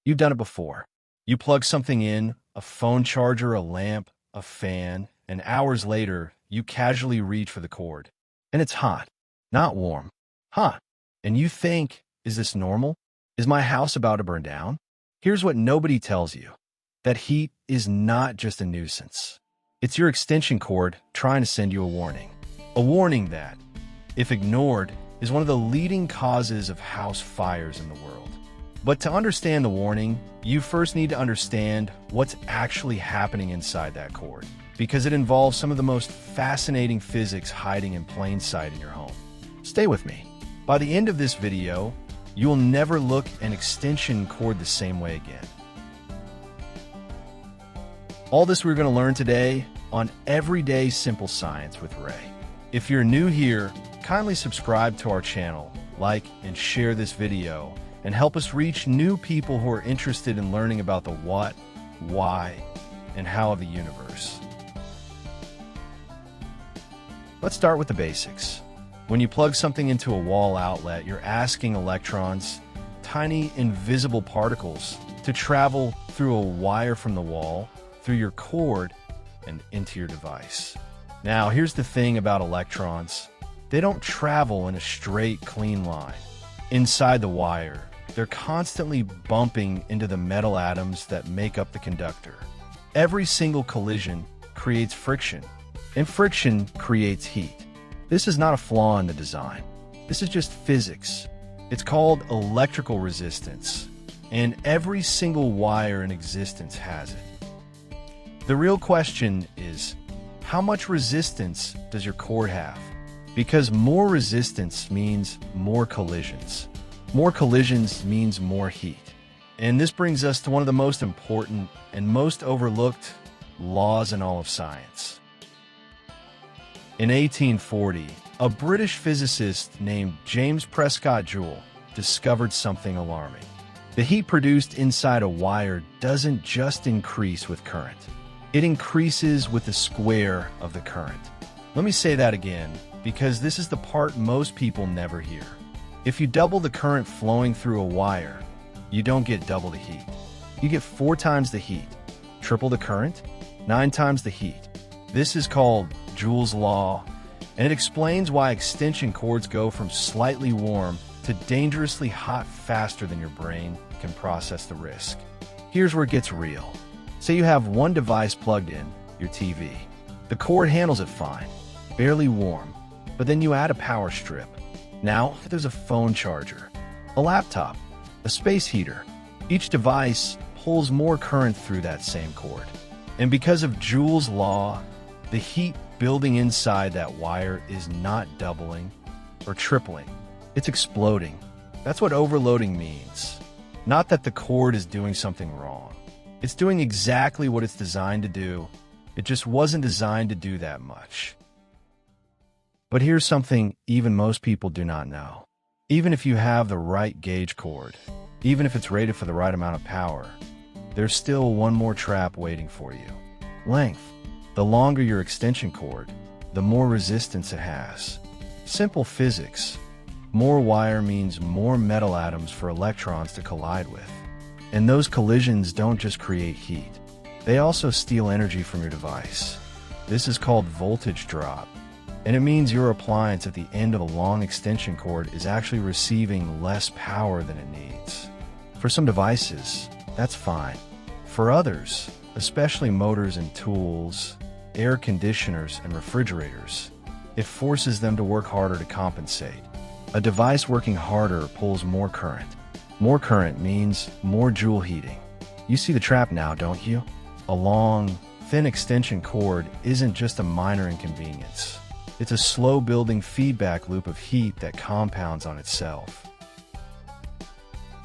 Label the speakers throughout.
Speaker 1: You've done it before. You plug something in, a phone charger, a lamp, a fan, and hours later, you casually reach for the cord. And it's hot, not warm. Huh. And you think, is this normal? Is my house about to burn down? Here's what nobody tells you. That heat is not just a nuisance. It's your extension cord trying to send you a warning. A warning that, if ignored, is one of the leading causes of house fires in the world. But to understand the warning, you first need to understand what's actually happening inside that cord, because it involves some of the most fascinating physics hiding in plain sight in your home. Stay with me. By the end of this video, you will never look an extension cord the same way again. All this we're going to learn today on Everyday Simple Science with Ray. If you're new here, kindly subscribe to our channel, like and share this video, and help us reach new people who are interested in learning about the what, why, and how of the universe. Let's start with the basics. When you plug something into a wall outlet, you're asking electrons, tiny invisible particles, to travel through a wire from the wall, through your cord, and into your device. Now, here's the thing about electrons. They don't travel in a straight, clean line. Inside the wire, they're constantly bumping into the metal atoms that make up the conductor. Every single collision creates friction, and friction creates heat. This is not a flaw in the design. This is just physics. It's called electrical resistance, and every single wire in existence has it. The real question is, how much resistance does your cord have? Because more resistance means more collisions. More collisions means more heat. And this brings us to one of the most important and most overlooked laws in all of science. In 1840, a British physicist named James Prescott Joule discovered something alarming. The heat produced inside a wire doesn't just increase with current. It increases with the square of the current. Let me say that again, because this is the part most people never hear. If you double the current flowing through a wire, you don't get double the heat. You get 4 times the heat. Triple the current, 9 times the heat. This is called Joule's law, and it explains why extension cords go from slightly warm to dangerously hot faster than your brain can process the risk. Here's where it gets real. Say you have one device plugged in, your TV. The cord handles it fine, barely warm, but then you add a power strip. Now there's a phone charger, a laptop, a space heater. Each device pulls more current through that same cord. And because of Joule's law, the heat building inside that wire is not doubling or tripling. It's exploding. That's what overloading means. Not that the cord is doing something wrong. It's doing exactly what it's designed to do. It just wasn't designed to do that much. But here's something even most people do not know. Even if you have the right gauge cord, even if it's rated for the right amount of power, there's still one more trap waiting for you. Length. The longer your extension cord, the more resistance it has. Simple physics. More wire means more metal atoms for electrons to collide with. And those collisions don't just create heat. They also steal energy from your device. This is called voltage drop. And it means your appliance at the end of a long extension cord is actually receiving less power than it needs. For some devices, that's fine. For others, especially motors and tools, air conditioners and refrigerators, it forces them to work harder to compensate. A device working harder pulls more current. More current means more Joule heating. You see the trap now, don't you? A long, thin extension cord isn't just a minor inconvenience. It's a slow-building feedback loop of heat that compounds on itself.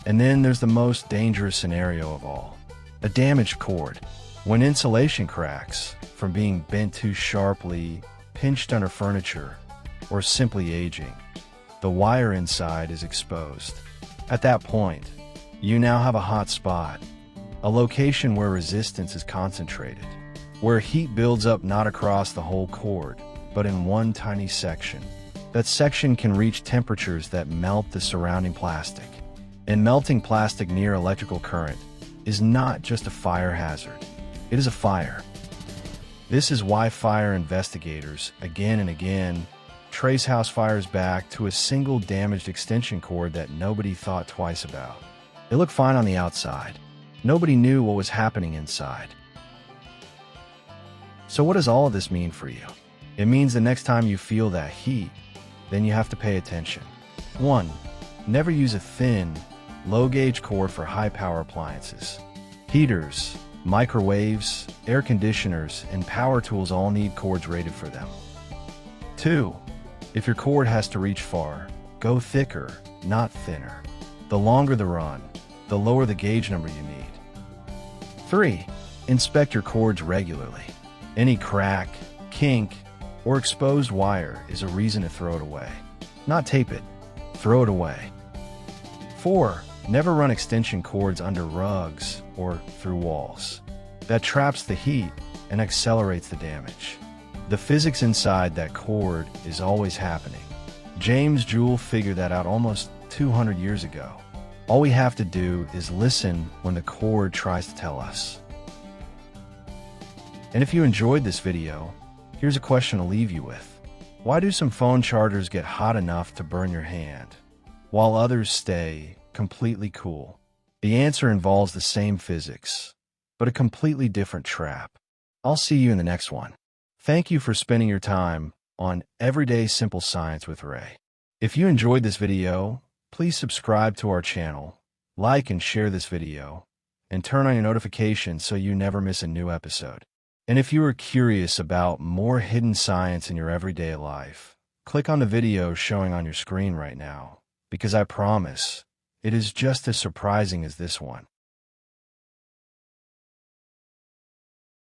Speaker 1: And then there's the most dangerous scenario of all. A damaged cord. When insulation cracks from being bent too sharply, pinched under furniture, or simply aging, the wire inside is exposed. At that point, you now have a hot spot, a location where resistance is concentrated, where heat builds up not across the whole cord, but in one tiny section. That section can reach temperatures that melt the surrounding plastic. And melting plastic near electrical current is not just a fire hazard. It is a fire. This is why fire investigators, again and again, trace house fires back to a single damaged extension cord that nobody thought twice about. It looked fine on the outside. Nobody knew what was happening inside. So what does all of this mean for you? It means the next time you feel that heat, then you have to pay attention. 1. Never use a thin, low-gauge cord for high-power appliances. Heaters, microwaves, air conditioners, and power tools all need cords rated for them. 2. If your cord has to reach far, go thicker, not thinner. The longer the run, the lower the gauge number you need. 3. Inspect your cords regularly. Any crack, kink, or exposed wire is a reason to throw it away. Not tape it, throw it away. 4. Never run extension cords under rugs or through walls. That traps the heat and accelerates the damage. The physics inside that cord is always happening. James Joule figured that out almost 200 years ago. All we have to do is listen when the cord tries to tell us. And if you enjoyed this video, here's a question to leave you with. Why do some phone chargers get hot enough to burn your hand, while others stay completely cool? The answer involves the same physics, but a completely different trap. I'll see you in the next one. Thank you for spending your time on Everyday Simple Science with Ray. If you enjoyed this video, please subscribe to our channel, like and share this video, and turn on your notifications so you never miss a new episode. And if you are curious about more hidden science in your everyday life, click on the video showing on your screen right now, because I promise, it is just as surprising as this one.